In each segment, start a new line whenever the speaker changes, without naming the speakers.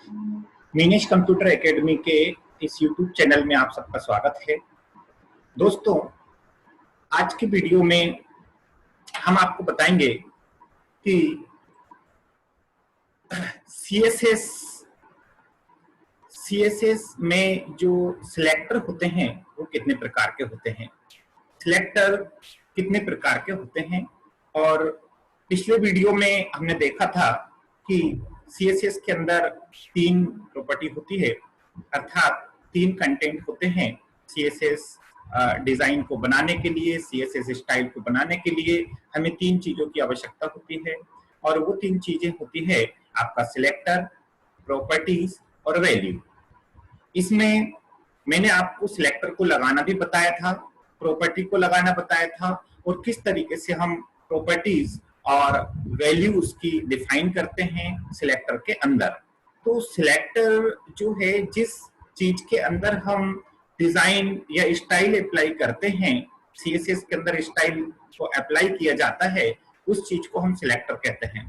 Minesh computer academy के इस YouTube channel में आप सबका स्वागत है। दोस्तों, आज की वीडियो में हम आपको बताएंगे कि सीएसएस में जो सिलेक्टर होते हैं वो कितने प्रकार के होते हैं, सिलेक्टर कितने प्रकार के होते हैं। और पिछले वीडियो में हमने देखा था कि सीएसएस के अंदर 3 प्रॉपर्टी होती है, अर्थात 3 कंटेंट होते हैं सीएसएस डिजाइन को बनाने के लिए। सीएसएस स्टाइल को बनाने के लिए हमें 3 चीजों की आवश्यकता होती है, और वो 3 चीजें होती है आपका सिलेक्टर, प्रॉपर्टीज और वैल्यू। इसमें मैंने आपको सिलेक्टर को लगाना भी बताया था, प्रॉपर्टी को लगाना बताया था, और किस तरीके से हम प्रॉपर्टीज और वैल्यूज की डिफाइन करते हैं सिलेक्टर के अंदर। तो सिलेक्टर जो है, जिस चीज के अंदर हम डिजाइन या स्टाइल अप्लाई करते हैं, सीएसएस के अंदर स्टाइल को अप्लाई किया जाता है, उस चीज को हम सिलेक्टर कहते हैं।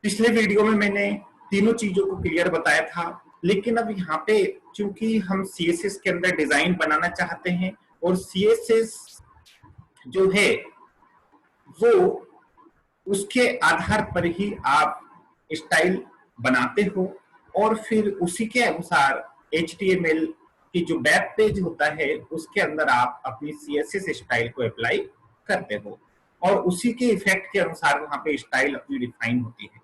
पिछले वीडियो में मैंने तीनों चीजों को क्लियर बताया था, लेकिन अब यहाँ पे चूंकि हम सीएसएस के अंदर डिजाइन बनाना चाहते हैं, और सीएसएस जो है वो उसके आधार पर ही आप स्टाइल बनाते हो, और फिर उसी के अनुसार HTML की जो वेब पेज होता है उसके अंदर आप अपनी सीएसएस स्टाइल को अप्लाई करते हो, और उसी के इफेक्ट के अनुसार वहां पे स्टाइल अपनी डिफाइन होती है।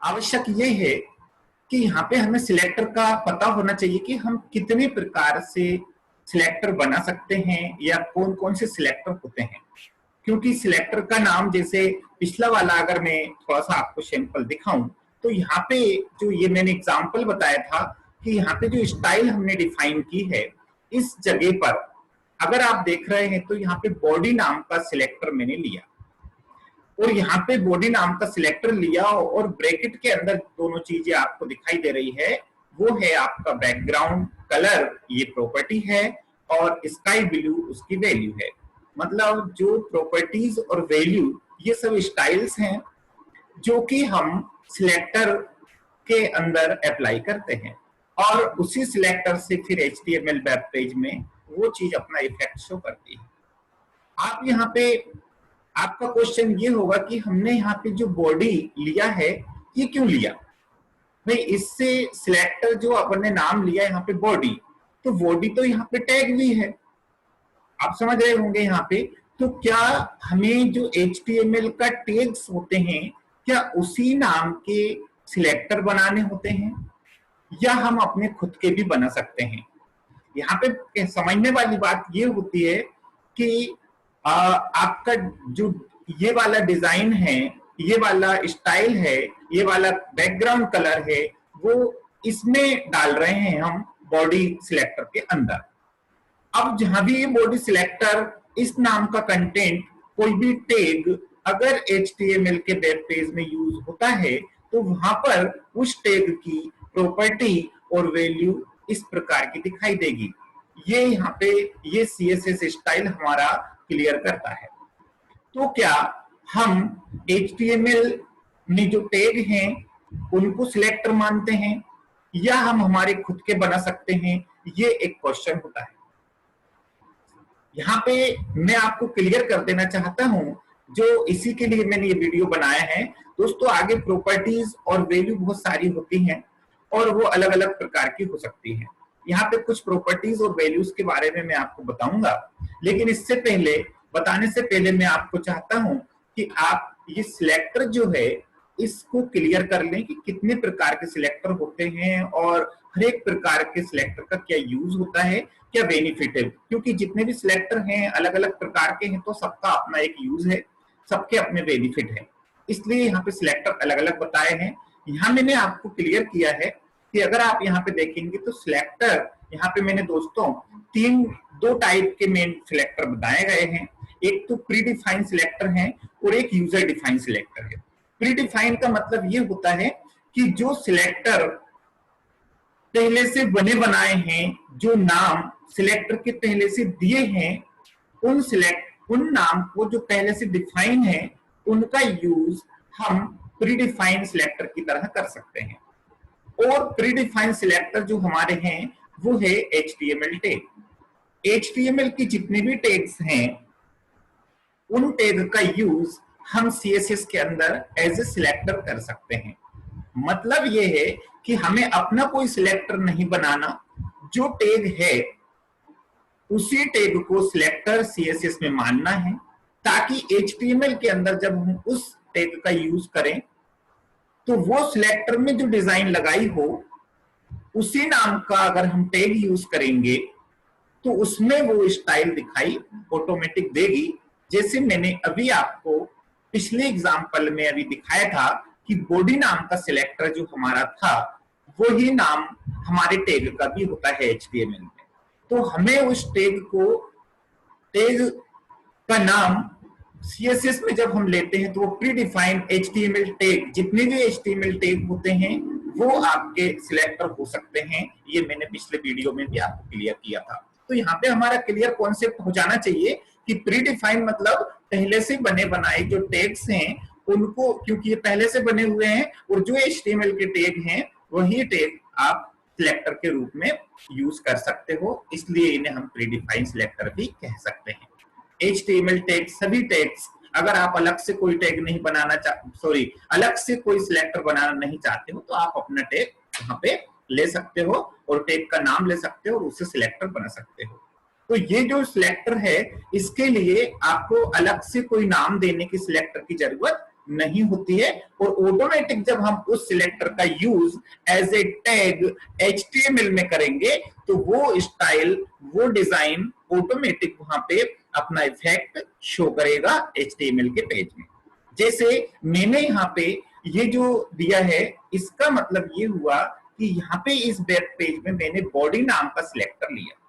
आवश्यक ये है कि यहाँ पे हमें सिलेक्टर का पता होना चाहिए कि हम कितने प्रकार से सिलेक्टर बना सकते हैं, या कौन कौन से सिलेक्टर होते हैं। क्योंकि सिलेक्टर का नाम, जैसे पिछला वाला अगर मैं थोड़ा सा आपको सैंपल दिखाऊं, तो यहाँ पे जो ये मैंने एग्जांपल बताया था कि यहाँ पे जो स्टाइल हमने डिफाइन की है, इस जगह पर अगर आप देख रहे हैं तो यहाँ पे बॉडी नाम का सिलेक्टर मैंने लिया, और यहाँ पे बॉडी नाम का सिलेक्टर लिया, और ब्रैकेट के अंदर दोनों चीजें आपको दिखाई दे रही है। वो है आपका बैकग्राउंड कलर, ये प्रॉपर्टी है, और स्काई ब्लू उसकी वैल्यू है। मतलब जो प्रॉपर्टीज और वैल्यू, ये सब स्टाइल्स हैं जो कि हम सिलेक्टर के अंदर अप्लाई करते हैं, और उसी सिलेक्टर से फिर HTML वेब पेज में वो चीज अपना इफेक्ट शो करती है। आप यहाँ पे, आपका क्वेश्चन ये होगा कि हमने यहाँ पे जो बॉडी लिया है ये क्यों लिया भाई? इससे सिलेक्टर जो अपन ने नाम लिया यहाँ पे बॉडी, तो बॉडी तो यहाँ पे टैग भी है, आप समझ रहे होंगे यहाँ पे। तो क्या हमें जो HTML का टैग्स होते हैं, क्या उसी नाम के सिलेक्टर बनाने होते हैं, या हम अपने खुद के भी बना सकते हैं? यहाँ पे समझने वाली बात ये होती है कि आपका जो ये वाला डिजाइन है, ये वाला स्टाइल है, ये वाला बैकग्राउंड कलर है, वो इसमें डाल रहे हैं हम बॉडी सिलेक्टर के अंदर। अब जहां भी ये बॉडी सिलेक्टर, इस नाम का कंटेंट, कोई भी टैग अगर HTML के वेब पेज में यूज होता है, तो वहां पर उस टैग की प्रॉपर्टी और वैल्यू इस प्रकार की दिखाई देगी। ये यहाँ पे ये CSS स्टाइल हमारा क्लियर करता है। तो क्या हम HTML में जो टैग हैं उनको सिलेक्टर मानते हैं, या हम हमारे खुद के बना सकते हैं? ये एक क्वेश्चन होता है। यहाँ पे मैं आपको क्लियर कर देना चाहता हूं, जो इसी के लिए मैंने ये वीडियो बनाया है। दोस्तों, आगे प्रॉपर्टीज और वैल्यू बहुत सारी होती हैं, और वो अलग अलग प्रकार की हो सकती हैं। यहाँ पे कुछ प्रॉपर्टीज और वैल्यूज के बारे में मैं आपको बताऊंगा, लेकिन इससे पहले, बताने से पहले मैं आपको चाहता हूं कि आप ये सिलेक्टर जो है इसको क्लियर कर लें कि कितने प्रकार के सिलेक्टर होते हैं, और हर एक प्रकार के सिलेक्टर का क्या यूज होता है, क्या बेनिफिट है। क्योंकि जितने भी सिलेक्टर हैं अलग अलग प्रकार के हैं, तो सबका अपना एक यूज है, सबके अपने बेनिफिट है, इसलिए यहाँ पे सिलेक्टर अलग अलग बताए हैं। यहाँ मैंने आपको क्लियर किया है कि अगर आप यहाँ पे देखेंगे तो सिलेक्टर, यहाँ पे मैंने दोस्तों दो टाइप के मेन सिलेक्टर बताए गए हैं। एक तो प्री डिफाइंड सिलेक्टर है, और एक यूजर डिफाइंड सिलेक्टर है। प्री डिफाइंड का मतलब ये होता है कि जो सिलेक्टर पहले से बने बनाए हैं, जो नाम सिलेक्टर के पहले से दिए हैं, उन नाम को जो पहले से डिफाइन है, उनका यूज हम प्रीडिफाइंड सिलेक्टर की तरह कर सकते हैं। और प्रीडिफाइंड सिलेक्टर जो हमारे हैं वो है HTML टैग। HTML की जितने भी टैग्स हैं उन टैग का यूज हम CSS के अंदर एज ए सिलेक्टर कर सकते हैं। मतलब ये है कि हमें अपना कोई सिलेक्टर नहीं बनाना, जो टैग है उसी टैग को सिलेक्टर CSS में मानना है, ताकि HTML के अंदर जब हम उस टैग का यूज करें तो वो सिलेक्टर में जो डिजाइन लगाई हो उसी नाम का अगर हम टैग यूज करेंगे तो उसमें वो स्टाइल दिखाई ऑटोमेटिक देगी। जैसे मैंने अभी आपको पिछले एग्जांपल में अभी दिखाया था कि बॉडी नाम का सिलेक्टर जो हमारा था वो ही नाम हमारे टैग का भी होता है HTML में। तो हमें उस टैग का नाम CSS में जब हम लेते हैं तो वो प्रीडिफाइंड HTML टैग, जितने भी HTML टैग होते हैं वो आपके सिलेक्टर हो सकते हैं। ये मैंने पिछले वीडियो में भी आपको क्लियर किया था। तो यहाँ पे हमारा क्लियर कॉन्सेप्ट हो जाना चाहिए कि प्रीडिफाइंड मतलब पहले से बने बनाए जो टैग्स हैं उनको, क्योंकि ये पहले से बने हुए हैं और जो HTML के टैग हैं वही टैग आप सिलेक्टर के रूप में यूज कर सकते हो, इसलिए इन्हें हम प्रीडिफाइंड सिलेक्टर भी कह सकते हैं। HTML टैग सभी टैग्स, अगर आप अलग से कोई टैग नहीं बनाना अलग से कोई सिलेक्टर बनाना नहीं चाहते हो तो आप अपना टैग यहाँ पे ले सकते हो और टैग का नाम ले सकते हो और उससे सिलेक्टर बना सकते हो। तो ये जो सिलेक्टर है इसके लिए आपको अलग से कोई नाम देने की सिलेक्टर की जरूरत नहीं होती है और ऑटोमेटिक जब हम उस सिलेक्टर का use as a tag HTML में करेंगे तो वो स्टाइल वो डिजाइन ऑटोमेटिक वहां पे अपना इफेक्ट शो करेगा HTML के पेज में। जैसे मैंने यहाँ पे ये जो दिया है इसका मतलब ये हुआ कि यहाँ पे इस वेब पेज में मैंने बॉडी नाम का सिलेक्टर लिया।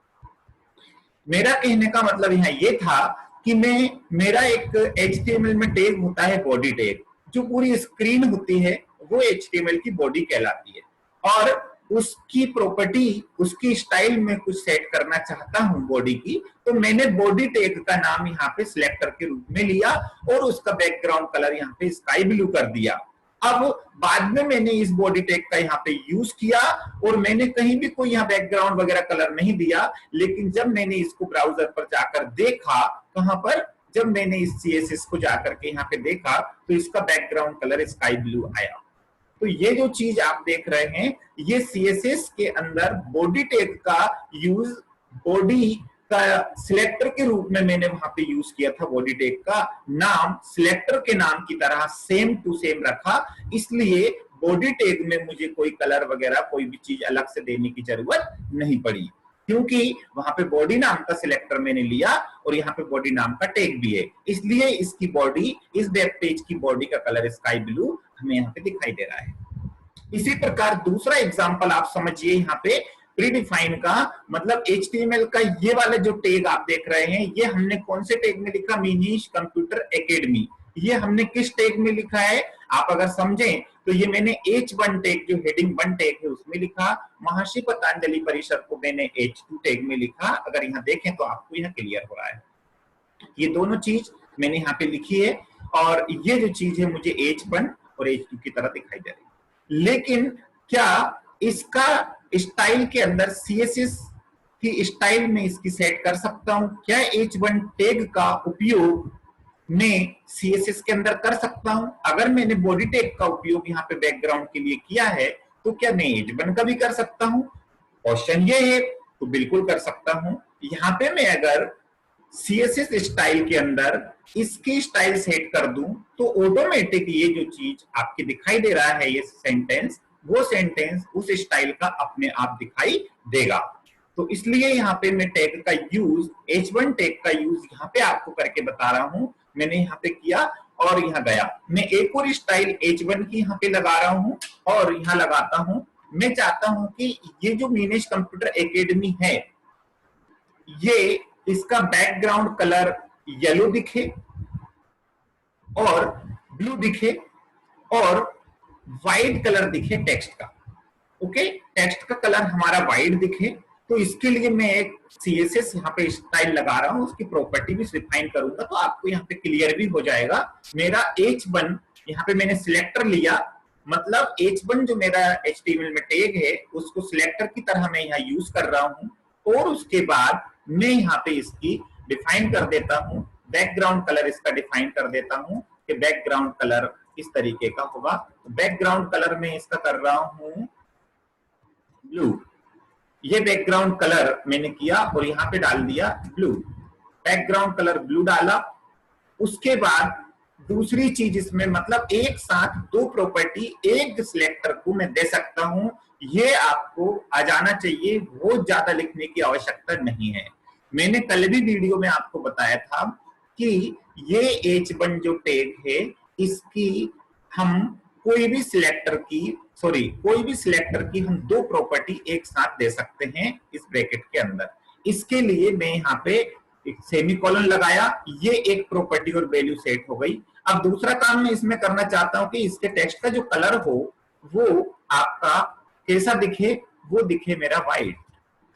मेरा कहने का मतलब यहाँ ये था कि मेरा एक HTML में टैग होता है बॉडी टैग, जो पूरी स्क्रीन होती है वो HTML की बॉडी कहलाती है और उसकी प्रॉपर्टी उसकी स्टाइल में कुछ सेट करना चाहता हूं बॉडी की, तो मैंने बॉडी टैग का नाम यहाँ पे सिलेक्टर के रूप में लिया और उसका बैकग्राउंड कलर यहाँ पे स्काई ब्लू कर दिया। अब बाद में मैंने इस बॉडी टैग का यहाँ पे यूज किया और मैंने कहीं भी कोई यहाँ बैकग्राउंड वगैरह कलर नहीं दिया, लेकिन जब मैंने इसको ब्राउजर पर जाकर देखा, कहां पर, जब मैंने इस CSS को जाकर के यहाँ पे देखा तो इसका बैकग्राउंड कलर स्काई ब्लू आया। तो ये जो चीज आप देख रहे हैं ये CSS के अंदर बॉडी टैग का यूज बॉडी का सिलेक्टर के रूप में मैंने वहां पे यूज किया था। बॉडी टैग का नाम सिलेक्टर के नाम की तरह सेम टू सेम रखा, इसलिए बॉडी टैग में मुझे कोई कलर वगैरह कोई भी चीज अलग से देने की जरूरत नहीं पड़ी, क्योंकि वहां पे बॉडी नाम का सिलेक्टर मैंने लिया और यहाँ पे बॉडी नाम का टैग भी है, इसलिए इसकी बॉडी, इस वेब पेज की बॉडी का कलर स्काई ब्लू हमें यहाँ पे दिखाई दे रहा है। इसी प्रकार दूसरा एग्जांपल आप समझिए, यहाँ पे प्रीडिफाइन का मतलब HTML का ये वाला जो टैग आप देख रहे हैं ये हमने कौन से टैग में लिखा, मिनीश कंप्यूटर एकेडमी, ये हमने किस टैग में लिखा है आप अगर समझें तो ये मैंने H1 टैग जो हेडिंग 1 टैग है उसमें लिखा, महर्षि पतंजलि परिषद को मैंने H2 टैग में लिखा। अगर यहाँ देखें तो आपको यहाँ क्लियर हो रहा है, ये दोनों चीज मैंने यहाँ पे लिखी है और ये जो चीज है मुझे H1 और H2 की तरह दिखाई दे रही है। लेकिन क्या इसका स्टाइल के अंदर CSS की स्टाइल में इसकी सेट कर सकता हूं? क्या H1 टैग का उपयोग मैं CSS के अंदर कर सकता हूं? अगर मैंने बॉडी टैग का उपयोग यहाँ पे बैकग्राउंड के लिए किया है तो क्या मैं H1 का भी कर सकता हूं? क्वेश्चन ये है, तो बिल्कुल कर सकता हूं। यहाँ पे मैं अगर CSS स्टाइल के अंदर इसकी स्टाइल सेट कर दूं तो ऑटोमेटिक ये जो चीज आपके दिखाई दे रहा है ये सेंटेंस, वो सेंटेंस उस स्टाइल का अपने आप दिखाई देगा। तो इसलिए यहाँ पे मैं टैग का यूज, H1 टैग का यूज यहाँ पे आपको करके बता रहा हूं। मैंने यहाँ पे किया और यहाँ गया, मैं एक और स्टाइल H1 की यहाँ पे लगा रहा हूँ और यहाँ लगाता हूँ। मैं चाहता हूँ कि ये जो मिनीश कंप्यूटर एकेडमी है ये इसका बैकग्राउंड कलर येलो दिखे और ब्लू दिखे और व्हाइट कलर दिखे टेक्स्ट का। ओके, टेक्स्ट का कलर हमारा व्हाइट दिखे, तो इसके लिए मैं एक CSS यहाँ पे स्टाइल लगा रहा हूँ, उसकी प्रॉपर्टी भी डिफाइन करूंगा तो आपको यहाँ पे क्लियर भी हो जाएगा। मेरा H1 यहाँ पे मैंने सिलेक्टर लिया, मतलब h1 जो मेरा HTML में टैग है उसको सिलेक्टर की तरह मैं यहाँ यूज कर रहा हूँ। और उसके बाद मैं यहाँ पे इसकी डिफाइन कर देता हूँ, बैकग्राउंड कलर इसका डिफाइन कर देता हूँ कि बैकग्राउंड कलर इस तरीके का होगा। बैकग्राउंड कलर में इसका कर रहा हूँ ब्लू। ये बैकग्राउंड कलर मैंने किया और यहाँ पे डाल दिया ब्लू, बैकग्राउंड कलर ब्लू डाला। उसके बाद दूसरी चीज इसमें, मतलब एक साथ दो प्रॉपर्टी एक सिलेक्टर को मैं दे सकता हूं, ये आपको आ जाना चाहिए, बहुत ज्यादा लिखने की आवश्यकता नहीं है। मैंने कल भी वीडियो में आपको बताया था कि ये h1 जो टैग है इसकी हम कोई भी सिलेक्टर की हम दो प्रॉपर्टी एक साथ दे सकते हैं इस ब्रैकेट के अंदर। इसके लिए मैं यहाँ पे एक सेमीकोलन लगाया, ये एक प्रॉपर्टी और वैल्यू सेट हो गई। अब दूसरा काम मैं इसमें करना चाहता हूं कि इसके टेक्स्ट का जो कलर हो वो आपका कैसा दिखे, वो दिखे मेरा व्हाइट।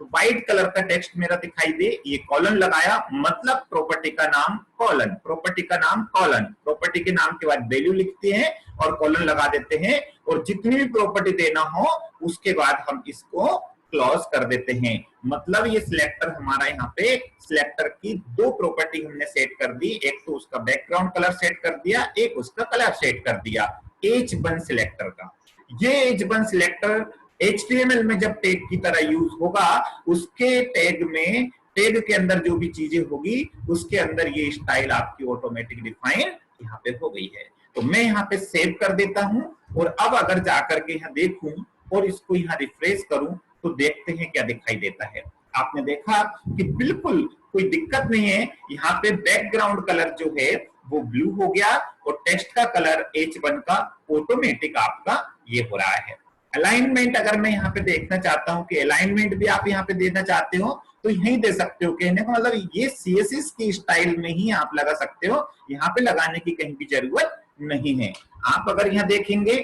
तो व्हाइट कलर का टेक्स्ट मेरा दिखाई दे, ये कॉलन लगाया, मतलब प्रॉपर्टी का नाम कॉलन, प्रॉपर्टी का नाम कॉलन, प्रॉपर्टी के नाम के बाद वैल्यू लिखते हैं और कॉलन लगा देते हैं, और जितनी भी प्रॉपर्टी देना हो उसके बाद हम इसको क्लोज कर देते हैं। मतलब ये सिलेक्टर हमारा यहाँ पे सिलेक्टर की दो प्रॉपर्टी हमने सेट कर दी, एक तो उसका बैकग्राउंड कलर सेट कर दिया, एक उसका कलर सेट कर दिया h1 सिलेक्टर का। ये h1 सिलेक्टर HTML में जब टैग की तरह यूज होगा, उसके टैग में टैग के अंदर जो भी चीजें होगी उसके अंदर ये स्टाइल आपकी ऑटोमेटिक डिफाइन यहाँ पे हो गई है। तो मैं यहाँ पे सेव कर देता हूं और अब अगर जाकर के यहाँ देखूं और इसको यहाँ रिफ्रेश करूं तो देखते हैं क्या दिखाई देता है। आपने देखा कि बिल्कुल कोई दिक्कत नहीं है, यहाँ पे बैकग्राउंड कलर जो है वो ब्लू हो गया और टेक्स्ट का कलर h1 का ऑटोमेटिक आपका ये हो रहा है। अलाइनमेंट अगर मैं यहाँ पे देखना चाहता हूँ कि अलाइनमेंट भी आप यहाँ पे देना चाहते हो तो यही दे सकते हो। कहने का मतलब ये CSS की स्टाइल में ही आप लगा सकते हो, यहाँ पे लगाने की कहीं भी जरूरत नहीं है। आप अगर यहाँ देखेंगे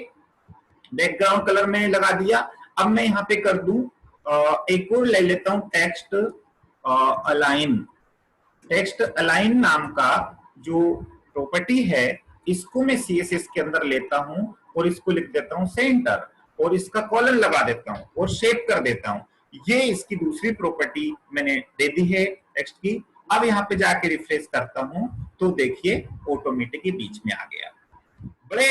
बैकग्राउंड कलर में लगा दिया। अब मैं यहाँ पे कर दूं एक और ले लेता हूं टेक्स्ट अलाइन। टेक्स्ट अलाइन नाम का जो प्रॉपर्टी है इसको मैं CSS के अंदर लेता हूं और इसको लिख देता हूं सेंटर और इसका कॉलन लगा देता हूं और शेप कर देता हूं। ये इसकी दूसरी प्रॉपर्टी मैंने दे दी है टेक्स्ट की। अब यहाँ पे जाके रिफ्रेश करता हूं तो देखिए ऑटोमेटिक बीच में आ गया। बड़े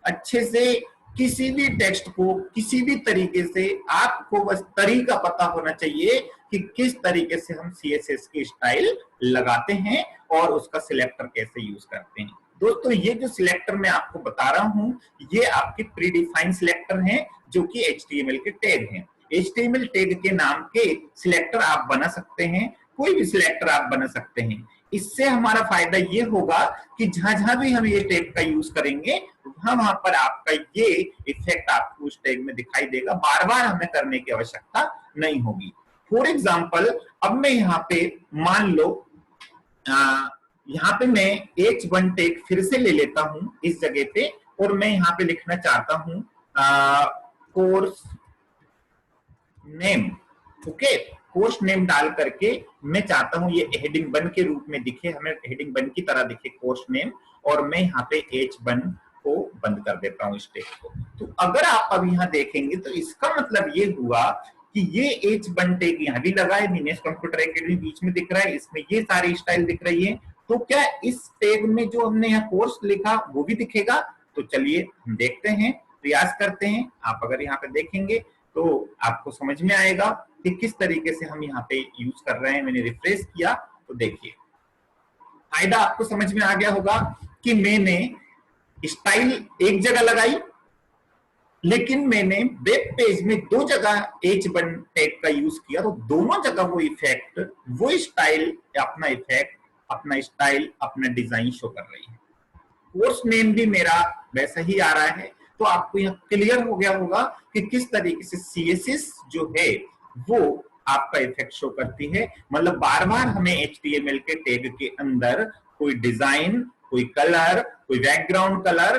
अच्छे से किसी भी टेक्स्ट को किसी भी तरीके से आपको बस तरीका पता होना चाहिए कि किस तरीके से हम CSS की स्टाइल लगाते हैं और उसका सिलेक्टर कैसे यूज करते हैं। दोस्तों ये जो सिलेक्टर मैं आपको बता रहा हूं ये आपके प्री डिफाइंड सिलेक्टर हैं जो कि HTML के टैग हैं। HTML टैग के नाम के सिलेक्टर आप बना सकते हैं, कोई भी सिलेक्टर आप बना सकते हैं। इससे हमारा फायदा ये होगा कि जहां भी हम ये टैग का यूज करेंगे वहां पर आपका ये इफेक्ट आपको उस टैग में दिखाई देगा, बार बार हमें करने की आवश्यकता नहीं होगी। फॉर एग्जाम्पल अब मैं यहाँ पे मान लो यहाँ पे मैं h1 टैग फिर से ले लेता हूं इस जगह पे और मैं यहाँ पे लिखना चाहता हूं course name. Okay, course name डाल करके मैं चाहता हूं ये हेडिंग 1 के रूप में दिखे, हमें हेडिंग 1 की तरह दिखे कोर्स नेम, और मैं यहाँ पे h1 को बंद कर देता हूँ इस टेक्स्ट को। तो अगर आप अब यहाँ देखेंगे तो इसका मतलब ये हुआ कि ये h1 टैग यहाँ भी लगा है, दिनेश कंप्यूटर एकेडमी बीच में दिख रहा है, इसमें ये सारी स्टाइल दिख रही है। तो क्या इस टैग में जो हमने यहाँ कोर्स लिखा वो भी दिखेगा? तो चलिए हम देखते हैं, प्रयास करते हैं। आप अगर यहाँ पे देखेंगे तो आपको समझ में आएगा कि किस तरीके से हम यहाँ पे यूज कर रहे हैं। मैंने रिफ्रेश किया तो देखिए फायदा आपको समझ में आ गया होगा कि मैंने स्टाइल एक जगह लगाई लेकिन मैंने वेब पेज में दो जगह h1 टैग का यूज किया, तो दोनों जगह वो इफेक्ट, वो स्टाइल, अपना इफेक्ट, अपना स्टाइल, अपना डिजाइन शो कर रही है। कोर्स नेम भी मेरा वैसा ही आ रहा है। तो आपको यहाँ क्लियर हो गया होगा कि किस तरीके से CSS जो है वो आपका इफेक्ट शो करती है। मतलब बार बार हमें HTML के टैग के अंदर कोई डिजाइन, कोई कलर, कोई बैकग्राउंड कलर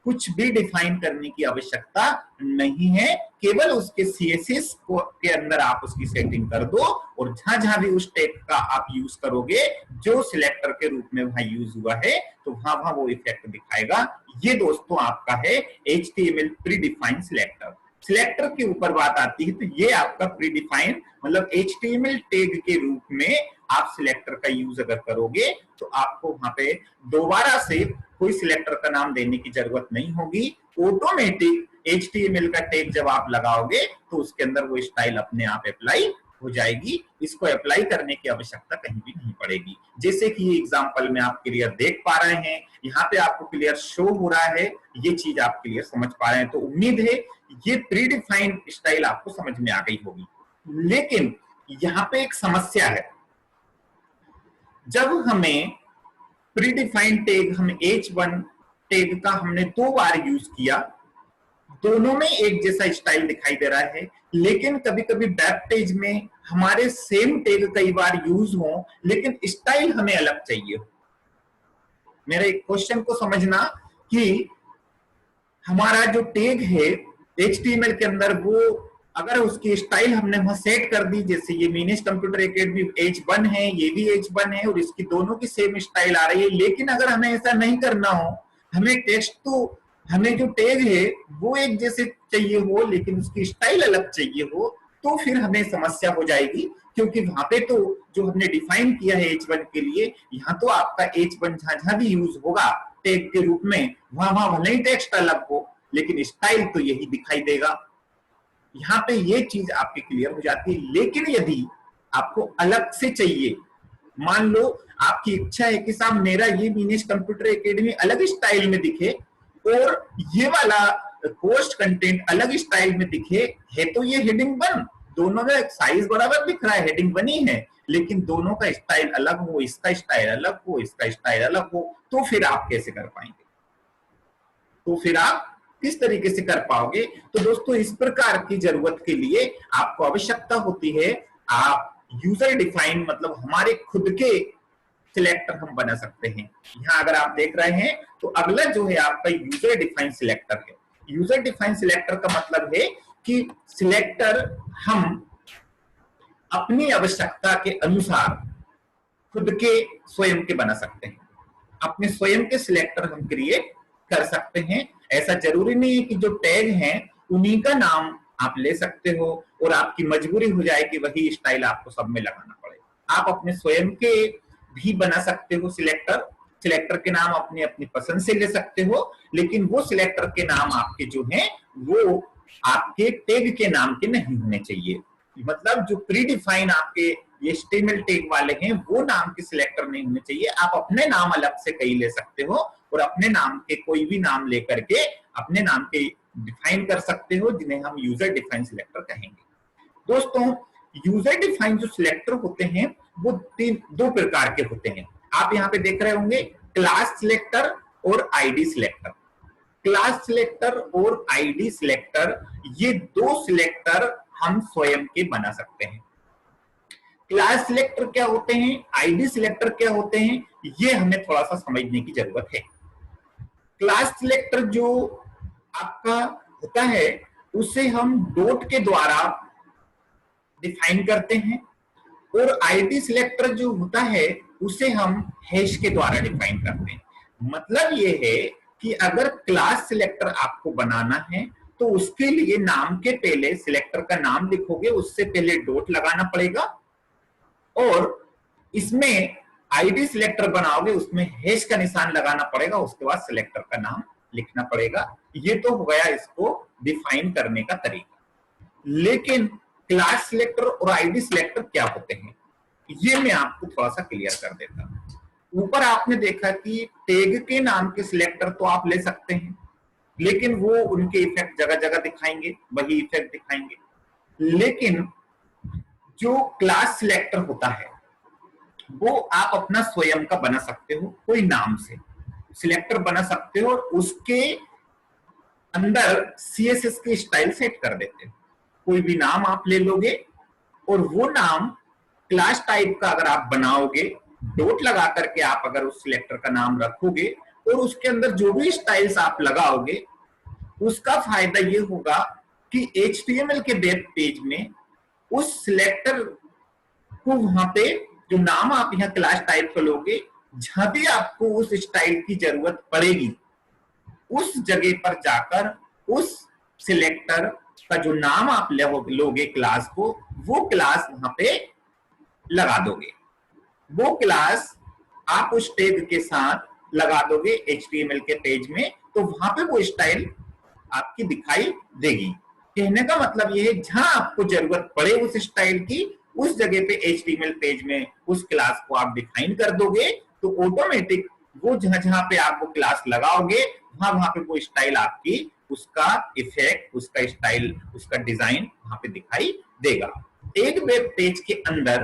कुछ भी डिफाइन करने की आवश्यकता नहीं है, केवल उसके सीएसएस को के अंदर आप उसकी सेटिंग कर दो और जहां जहां भी उस टैग का आप यूज करोगे जो सिलेक्टर के रूप में वहां यूज हुआ है तो वहां वहां वो इफेक्ट दिखाएगा। ये दोस्तों आपका है HTML pre defined selector. Selector के ऊपर बात आती है तो ये आपका प्री डिफाइंड मतलब HTML टैग के रूप में आप सिलेक्टर का यूज अगर करोगे तो आपको वहां पे दोबारा से कोई सिलेक्टर का नाम देने की जरूरत नहीं होगी। ऑटोमेटिक HTML का टैग जब आप लगाओगे तो उसके अंदर वो स्टाइल अपने आप अप्लाई हो जाएगी। इसको अप्लाई करने की आवश्यकता कहीं भी नहीं पड़ेगी। जैसे कि ये एग्जांपल में आप क्लियर देख पा रहे हैं, यहाँ पे आपको क्लियर शो हो रहा है, ये चीज आप क्लियर समझ पा रहे हैं। तो उम्मीद है ये प्री डिफाइंड स्टाइल आपको समझ में आ गई होगी। लेकिन यहाँ पे एक समस्या है, जब हमें प्री डिफाइंड टैग हम H1 टैग का हमने 2 बार यूज किया, दोनों में एक जैसा स्टाइल दिखाई दे रहा है, लेकिन कभी कभी वेब पेज में हमारे सेम टैग कई बार यूज हो लेकिन स्टाइल हमें अलग चाहिए। मेरे क्वेश्चन को समझना कि हमारा जो टैग है HTML के अंदर वो अगर उसकी स्टाइल हमने वहां सेट कर दी, जैसे ये मीनेश कंप्यूटर एकेडमी H1 है, ये भी H1 है और इसकी दोनों की सेम स्टाइल आ रही है, लेकिन अगर हमें ऐसा नहीं करना हो, हमें टेक्स्ट तो हमें जो टैग है वो एक जैसे चाहिए हो लेकिन उसकी स्टाइल अलग चाहिए हो, तो फिर हमें समस्या हो जाएगी। क्योंकि वहां पे तो जो हमने डिफाइन किया है H1 के लिए, यहाँ तो आपका H1 जहां जहां भी यूज होगा टैग के रूप में वहां वहां भले ही टेक्स्ट अलग हो लेकिन स्टाइल तो यही दिखाई देगा। यहाँ पे ये चीज आपकी क्लियर हो जाती है। लेकिन यदि आपको अलग से चाहिए, मान लो आपकी इच्छा है कि साहब मेरा ये मीनेश कंप्यूटर एकेडमी अलग स्टाइल में दिखे और ये वाला पोस्ट कंटेंट अलग स्टाइल में दिखे, है तो ये हेडिंग 1, दोनों में साइज बराबर दिख रहा है, हेडिंग 1 ही है, लेकिन दोनों का स्टाइल अलग हो, इसका स्टाइल अलग हो, इसका स्टाइल अलग हो, तो फिर आप कैसे कर पाएंगे? तो फिर आप किस तरीके से कर पाओगे? तो दोस्तों इस प्रकार की जरूरत के लिए आपको आवश्यकता होती है आप यूजर डिफाइन मतलब हमारे खुद के सिलेक्टर हम बना सकते हैं। यहाँ अगर आप देख रहे हैं तो अगला जो है आपका यूजर डिफाइन सिलेक्टर है। यूजर डिफाइन सिलेक्टर का मतलब है कि सिलेक्टर हम अपनी आवश्यकता के अनुसार खुद के स्वयं के बना सकते हैं, अपने स्वयं के सिलेक्टर हम क्रिएट कर सकते हैं। ऐसा जरूरी नहीं है कि जो टैग हैं उन्हीं का नाम आप ले सकते हो और आपकी मजबूरी हो जाए कि वही स्टाइल आपको सब में लगाना पड़े। आप अपने स्वयं के भी बना सकते हो सिलेक्टर, सिलेक्टर के नाम अपनी अपनी पसंद से ले सकते हो, लेकिन वो सिलेक्टर के नाम आपके जो हैं वो आपके टैग के नाम के नहीं होने चाहिए। मतलब जो प्री डिफाइन आपके ये HTML टैग वाले हैं वो नाम के सिलेक्टर नहीं होने चाहिए। आप अपने नाम अलग से कई ले सकते हो और अपने नाम के कोई भी नाम लेकर के अपने नाम के डिफाइन कर सकते हो, जिन्हें हम यूजर डिफाइन सिलेक्टर कहेंगे। दोस्तों यूजर डिफाइन जो सिलेक्टर होते हैं वो दो प्रकार के होते हैं। आप यहाँ पे देख रहे होंगे क्लास सिलेक्टर और आईडी सिलेक्टर। क्लास सिलेक्टर और आईडी सिलेक्टर ये दो सिलेक्टर हम स्वयं के बना सकते हैं। क्लास सिलेक्टर क्या होते हैं, आईडी सिलेक्टर क्या होते हैं, ये हमें थोड़ा सा समझने की जरूरत है। क्लास सिलेक्टर जो आपका होता है उसे हम डॉट के द्वारा डिफाइन करते हैं और आईडी सिलेक्टर जो होता है उसे हम हैश के द्वारा डिफाइन करते हैं। मतलब ये है कि अगर क्लास सिलेक्टर आपको बनाना है तो उसके लिए नाम के पहले सिलेक्टर का नाम लिखोगे, उससे पहले डॉट लगाना पड़ेगा और इसमें आईडी सिलेक्टर बनाओगे उसमें हैश का निशान लगाना पड़ेगा, उसके बाद सिलेक्टर का नाम लिखना पड़ेगा। ये तो हो गया इसको डिफाइन करने का तरीका। लेकिन क्लास सिलेक्टर और आईडी सिलेक्टर क्या होते हैं ये मैं आपको थोड़ा सा क्लियर कर देता हूं। ऊपर आपने देखा कि टैग के नाम के सिलेक्टर तो आप ले सकते हैं, लेकिन वो उनके इफेक्ट जगह जगह दिखाएंगे, वही इफेक्ट दिखाएंगे। लेकिन जो क्लास सिलेक्टर होता है वो आप अपना स्वयं का बना सकते हो, कोई नाम से सिलेक्टर बना सकते हो और उसके अंदर सीएसएस की स्टाइल सेट कर देते हो। कोई भी नाम आप ले लोगे और वो नाम क्लास टाइप का अगर आप बनाओगे, डॉट लगा करके आप अगर उस सिलेक्टर का नाम रखोगे और उसके अंदर जो भी स्टाइल्स आप लगाओगे उसका फायदा ये होगा कि HTML के वेब पेज में उस सिलेक्टर को वहां पे जो नाम आप यहाँ क्लास टाइप करोगे, जहां भी आपको उस स्टाइल की जरूरत पड़ेगी उस जगह पर जाकर उस सिलेक्टर का जो नाम आप लोगे क्लास को, वो क्लास वहां पे लगा दोगे। वो क्लास आप उस टैग के साथ लगा दोगे HTML के पेज में, तो वहां पे वो स्टाइल आपकी दिखाई देगी। कहने का मतलब ये है, जहां आपको जरूरत पड़े उस स्टाइल की, उस जगह पे HTML पेज में उस क्लास को आप डिफाइन कर दोगे, तो ऑटोमेटिक वो जहां जहां पे आप वो क्लास लगाओगे वहां वहां पे वो स्टाइल आपकी, उसका इफेक्ट, उसका स्टाइल, उसका डिजाइन वहां पे दिखाई देगा। एक वेब पेज के अंदर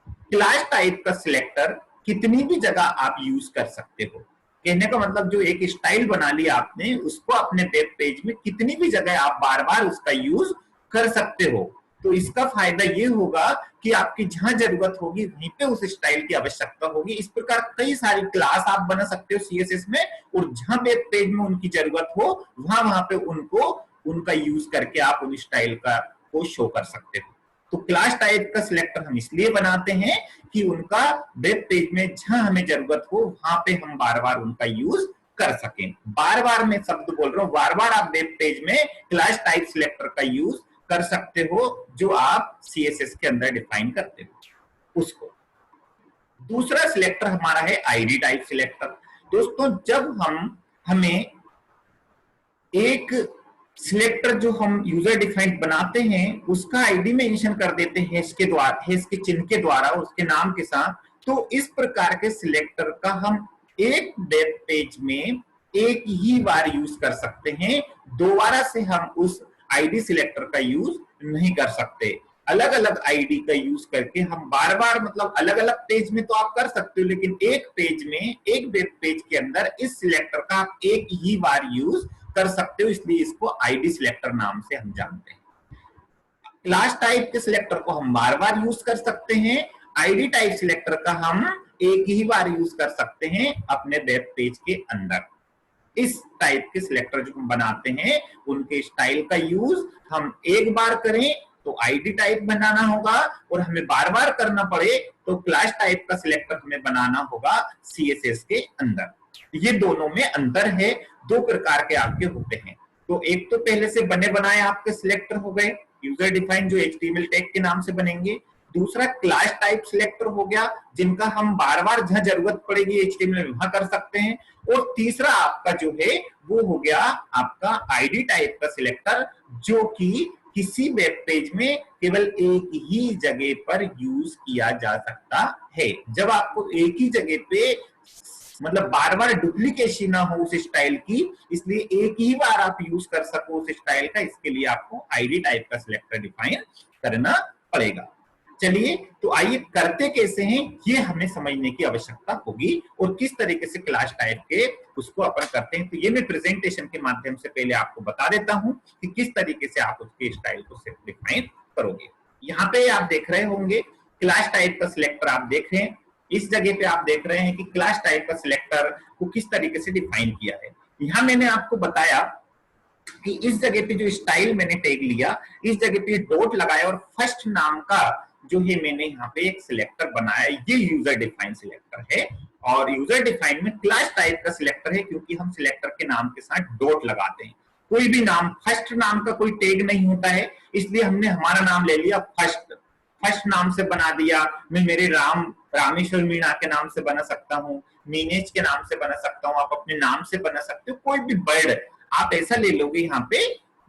क्लास टाइप का सिलेक्टर कितनी भी जगह आप यूज कर सकते हो। कहने का मतलब जो एक स्टाइल बना लिया आपने, उसको अपने वेब पेज में कितनी भी जगह आप बार बार उसका यूज कर सकते हो। तो इसका फायदा ये होगा कि आपकी जहां जरूरत होगी वहीं पे उस स्टाइल की आवश्यकता होगी। इस प्रकार कई सारी क्लास आप बना सकते हो CSS में, और जहां वेब पेज में उनकी जरूरत हो वहां वहां पे उनको उनका यूज करके आप उन स्टाइल का को शो कर सकते हो। तो क्लास टाइप का सिलेक्टर हम इसलिए बनाते हैं कि उनका वेब पेज में जहां हमें जरूरत हो वहां पे हम बार बार उनका यूज कर सकें। बार बार मैं शब्द बोल रहा हूं, बार बार आप वेब पेज में क्लास टाइप सिलेक्टर का यूज कर सकते हो जो आप CSS के अंदर डिफाइन करते हो उसको। दूसरा सिलेक्टर हमारा है ID टाइप सिलेक्टर। दोस्तों, जब हमें एक सिलेक्टर जो हम यूजर डिफाइंड बनाते हैं उसका आईडी मेंशन कर देते हैं इसके द्वारा, इसके चिन्ह के द्वारा, उसके नाम के साथ, तो इस प्रकार के सिलेक्टर का हम एक वेब पेज में एक ही बार यूज कर सकते हैं। दोबारा से हम उस आईडी सिलेक्टर का यूज नहीं कर सकते। अलग अलग आईडी का यूज करके हम बार बार, मतलब अलग अलग पेज में तो आप कर सकते हो, लेकिन एक पेज में, एक वेब पेज के अंदर इस सिलेक्टर का आप एक ही बार यूज कर सकते हो, इसलिए इसको आईडी सिलेक्टर नाम से हम जानते हैं। क्लास टाइप के सिलेक्टर को हम बार बार यूज कर सकते हैं, आईडी टाइप सिलेक्टर का हम एक ही बार यूज कर सकते हैं अपने वेब पेज के अंदर। इस टाइप के सिलेक्टर जो हम बनाते हैं उनके स्टाइल का यूज हम एक बार करें तो आईडी टाइप बनाना होगा, और हमें बार बार करना पड़े तो क्लास टाइप का सिलेक्टर हमें बनाना होगा CSS के अंदर। ये दोनों में अंतर है, दो प्रकार के आपके होते हैं। तो एक तो पहले से बने बनाए आपके सिलेक्टर हो गए यूजर डिफाइन, जो HTML टैग के नाम से बनेंगे। दूसरा क्लास टाइप सिलेक्टर हो गया, जिनका हम बार बार जहां जरूरत पड़ेगी HTML में वहां कर सकते हैं। और तीसरा आपका जो है वो हो गया आपका आईडी टाइप का सिलेक्टर, जो कि किसी वेब पेज में केवल एक ही जगह पर यूज किया जा सकता है। जब आपको एक ही जगह पे, मतलब बार बार डुप्लीकेशन ना हो उस स्टाइल की, इसलिए एक ही बार आप यूज कर सको उस स्टाइल का, इसके लिए आपको आईडी टाइप का सिलेक्टर डिफाइन करना पड़ेगा। चलिए, तो आइए करते कैसे हैं ये हमें समझने की आवश्यकता होगी, और किस तरीके से क्लास टाइप के उसको अपन करते हैं। तो ये मैं प्रेजेंटेशन के माध्यम से पहले आपको बता देता हूं कि किस तरीके से आप उसके स्टाइल को डिफाइन करोगे। यहाँ पे आप देख रहे होंगे क्लास टाइप का सिलेक्टर, आप देख रहे हैं इस जगह पे, आप देख रहे हैं कि क्लास टाइप का सिलेक्टर को किस तरीके से डिफाइन किया है। यहाँ मैंने आपको बताया कि इस जगह पे जो स्टाइल मैंने टैग लिया, इस जगह पे डॉट लगाया और फर्स्ट नाम का जो है मैंने यहाँ पे एक सिलेक्टर बनाया, ये यूजर डिफाइन सिलेक्टर है। और यूजर डिफाइन में क्लास टाइप का सिलेक्टर है क्योंकि हम सिलेक्टर के नाम के साथ डॉट लगाते हैं। कोई भी नाम, फर्स्ट नाम का कोई टैग नहीं होता है, इसलिए हमने हमारा नाम ले लिया फर्स्ट नाम से बना दिया। मैं मेरे रामेश्वर मीणा के नाम से बना सकता हूँ, मीनेश के नाम से बना सकता हूँ, आप अपने नाम से बना सकते हो, कोई भी वर्ड आप ऐसा ले लोगे यहाँ पे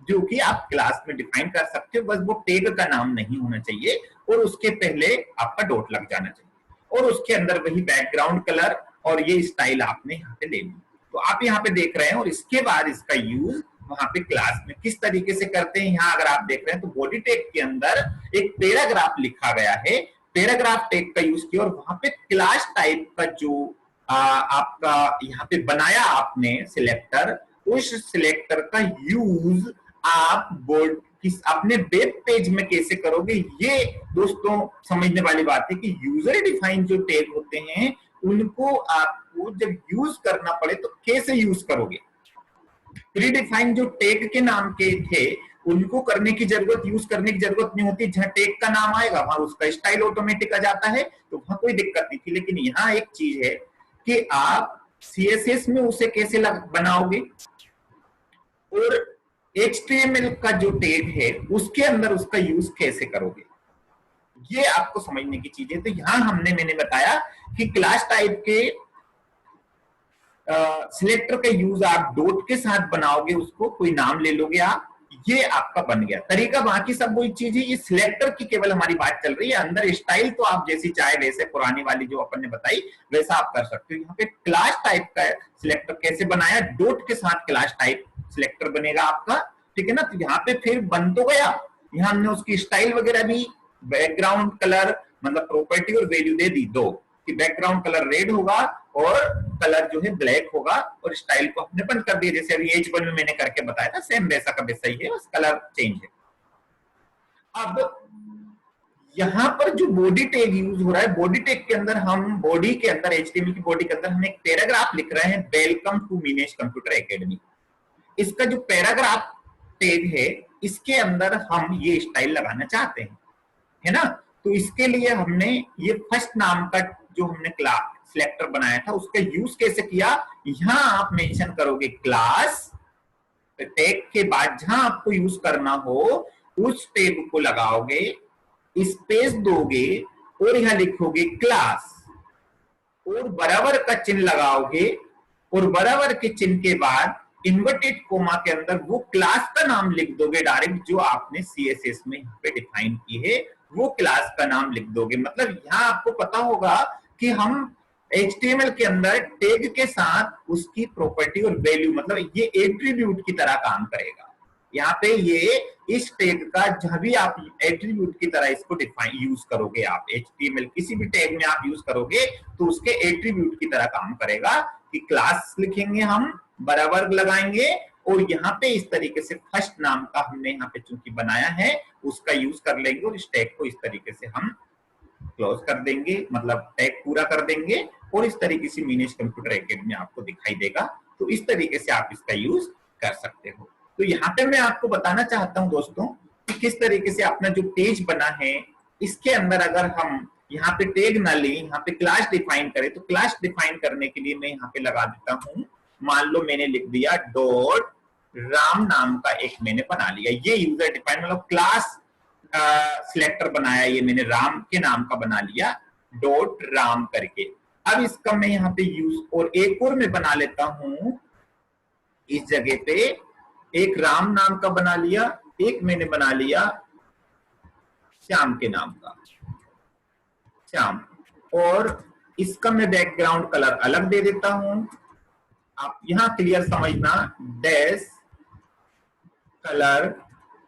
जो कि आप क्लास में डिफाइन कर सकते हो। बस वो टैग का नाम नहीं होना चाहिए और उसके पहले आपका डॉट लग जाना चाहिए, और उसके अंदर वही बैकग्राउंड कलर और ये स्टाइल आपने यहाँ पे ले ली। तो आप यहाँ पे देख रहे हैं, और इसके बाद इसका यूज वहां पे क्लास में किस तरीके से करते हैं। यहाँ अगर आप देख रहे हैं तो बॉडी टैग के अंदर एक पैराग्राफ लिखा गया है, पैराग्राफ टैग का यूज किया, और वहां पे क्लास टाइप का जो आपका यहाँ पे बनाया आपने सिलेक्टर, उस सिलेक्टर का यूज आप बोर्ड अपने वेब पेज में कैसे करोगे। ये दोस्तों समझने वाली बात है कि यूजर डिफाइन जो टैग होते हैं उनको आप को जब यूज करना पड़े तो कैसे यूज करोगे। प्री डिफाइन जो टैग के नाम के थे उनको करने की जरूरत, यूज करने की जरूरत नहीं होती। जहां टैग का नाम आएगा वहां उसका स्टाइल ऑटोमेटिक आ जाता है, तो वहां कोई दिक्कत नहीं थी। लेकिन यहाँ एक चीज है कि आप सीएसएस में उसे कैसे बनाओगे और HTML का जो टैग है उसके अंदर उसका यूज कैसे करोगे, ये आपको समझने की चीज है। तो यहां मैंने बताया कि क्लास टाइप के सिलेक्टर का यूज आप डॉट के साथ बनाओगे, उसको कोई नाम ले लोगे आप, ये आपका बन गया तरीका। बाकी सब वही चीज है, ये सिलेक्टर की केवल हमारी बात चल रही है। अंदर स्टाइल तो आप जैसी चाहे वैसे, पुरानी वाली जो अपन ने बताई वैसा आप कर सकते हो। यहाँ पे क्लास टाइप का सिलेक्टर कैसे बनाया, डॉट के साथ क्लास टाइप सिलेक्टर बनेगा आपका, ठीक है ना। तो यहाँ पे फिर बन तो गया, यहाँ हमने उसकी स्टाइल वगैरह भी, बैकग्राउंड कलर मतलब प्रॉपर्टी और वैल्यू दे दी दो, कि बैकग्राउंड कलर रेड होगा और कलर जो है ब्लैक होगा, और स्टाइल को हमने बंद कर दिया जैसे अभी H1 में मैंने करके बताया था, सेम वैसा का वैसा ही है, बस कलर चेंज है। अब यहां पर जो बॉडी टैग यूज हो रहा है, बॉडी टैग के अंदर हम बॉडी के अंदर HTML की बॉडी के अंदर हम एक पैराग्राफ लिख रहे हैं, welcome to Minesh computer academy. इसका जो पैराग्राफ टैग है इसके अंदर हम ये स्टाइल लगाना चाहते हैं, है ना। तो इसके लिए हमने ये फर्स्ट नाम का जो हमने क्लास सिलेक्टर बनाया था उसका यूज कैसे किया, यहां आप मेंशन करोगे क्लास टैग के बाद जहां आपको यूज करना हो उस टैग को लगाओगे, स्पेस दोगे और यहां लिखोगे क्लास और बराबर का चिन्ह लगाओगे, और बराबर के चिन्ह के बाद इन्वर्टेड कोमा के अंदर वो क्लास का नाम लिख दोगे डायरेक्ट, जो आपने सीएसएस में यहाँ पे डिफाइन की है वो क्लास का नाम लिख दोगे। मतलब यहाँ आपको पता होगा कि हम HTML के अंदर टैग के साथ उसकी प्रॉपर्टी और वैल्यू, मतलब ये एट्रीब्यूट की तरह काम करेगा। यहाँ पे ये इस टैग का जहां भी आप एट्रीब्यूट की तरह इसको डिफाइन यूज करोगे, आप HTML किसी भी टैग में आप यूज करोगे तो उसके एट्रीब्यूट की तरह काम करेगा, कि क्लास लिखेंगे हम, बराबर लगाएंगे, और यहाँ पे इस तरीके से फर्स्ट नाम का हमने यहाँ पे चूंकि बनाया है उसका यूज कर लेंगे, और इस टैग को इस तरीके से हम क्लोज कर देंगे, मतलब टैग पूरा कर देंगे, और इस तरीके से मीनेश कंप्यूटर एकेडमी आपको दिखाई देगा। तो इस तरीके से आप इसका यूज कर सकते हो। तो यहाँ पे मैं आपको बताना चाहता हूँ दोस्तों कि किस तरीके से अपना जो पेज बना है इसके अंदर अगर हम यहाँ पे टैग ना लें, यहाँ पे क्लास डिफाइन करें, तो क्लास डिफाइन करने के लिए मैं यहाँ पे लगा देता हूँ, मान लो मैंने लिख दिया डॉट राम नाम का एक मैंने बना लिया, ये यूजर डिफाइन मतलब क्लास सिलेक्टर बनाया, ये मैंने राम के नाम का बना लिया डॉट राम करके। अब इसका मैं यहाँ पे यूज, और एक और मैं बना लेता हूं इस जगह पे, एक राम नाम का बना लिया, एक मैंने बना लिया श्याम के नाम का, श्याम, और इसका मैं बैकग्राउंड कलर अलग दे देता हूं। आप यहां क्लियर समझना, डैश कलर,